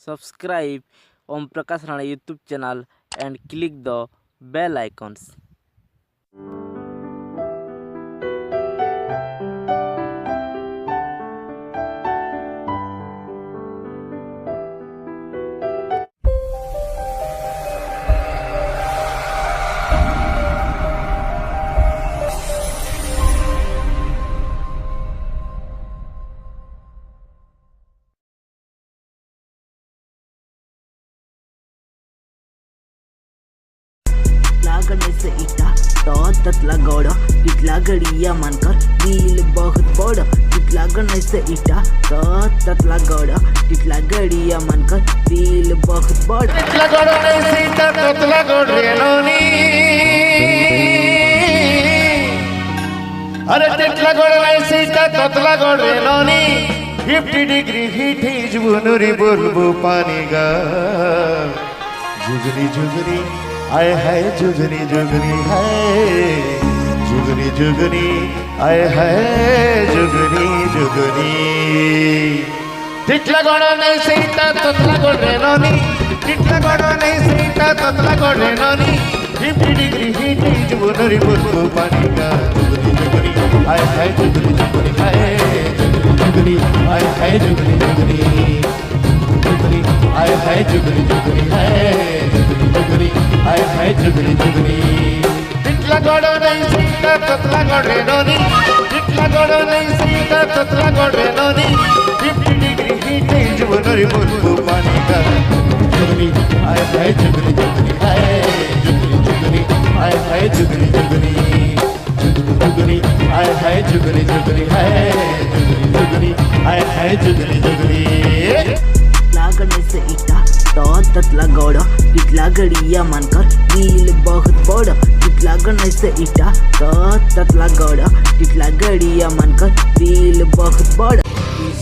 subscribe Om Prakash Rana YouTube channel and click the bell icons. लागने से इटा तो ततला गौड़ तितला गड़िया मानकर दिल बहुत बड़ तितला गने से इटा तो ततला गौड़ तितला गड़िया मानकर दिल बहुत बड़ तितला गौड़ नहीं सीता ततला गौड़ रेनोनी अरे तितला गौड़ नहीं सीता ततला गौड़ रेनोनी 50 डिग्री हीट ही जुगनुरी बुलबु पानी गा जुगनी जुगनी आए है जुगनी जुगनी है जुगनी जुगनी आए है जुगनी जुगनी तितला गौड़ नहीं सीता ततला गौड़ रेनोनी तितला गौड़ नहीं सीता ततला गौड़ रेनोनी 50 डिग्री हीट जुगनुरी बुलबु पानी का जुगनी जुगनी आए है जुगनी जुगनी है जुगनी आए है जुगनी जुगनी जुगनी आए है जुगनी जुगनी है जुगनी आए है जुगनी जुगनी तितला गौड़ नहीं सीता ततला गौड़ रेनोनी तितला गौड़ नहीं सीता ततला गौड़ रेनोनी 50 डिग्री हीट जुगनुरी बुलबु पानी का जुगनी आए है जुगनी जुगनी है जुगनी जुगनी आए है जुगनी जुगनी जुगनी जुगनी आए है जुगनी जुगनी है जुगनी जुगनी आए है जुगनी जुगनी लागने से इटा तो ततला गौड़ तितला गड़िया मानकर दिल बहुत बड़ तितला गने से इटा तो ततला गौड़ तितला गड़िया मानकर दिल बहुत बड़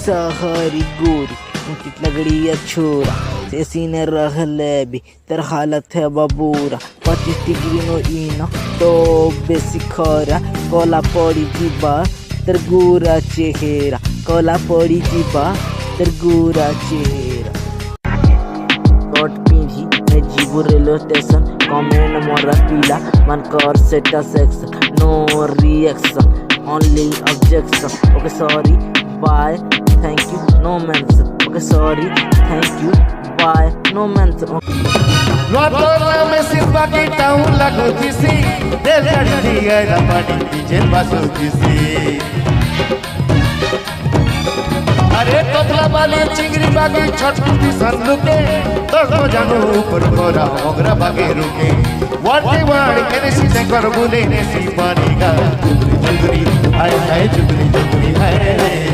सहरी गोरी तितला गड़िया छोरा से सीने रह लेबी तर हालत है बबूरा 25 डिग्री नो इनो तो बेसी खरा कला पड़ी जीवा तर गोरा चेहरा कला पड़ी जीवा तर गोरा चेहरा कोट पिंधी मैं जीवो रेलवे स्टेशन कमेंट मोरा पीला मन कर सेटा section no reaction only objection okay sorry bye thank you no mention okay sorry thank you bye no mention Luatola me sirva que ta un lago disi del diga la pani pije paso disi अरे ततला वाली चिंगरी बागे छटपुटी संदुके तो जानो ऊपर कोरा मोगरा बागे रुके वाटी वाड़ी के सीने कर बुले ने सी पानी का जुगनी जुगनी आए है जुगनी जुगनी है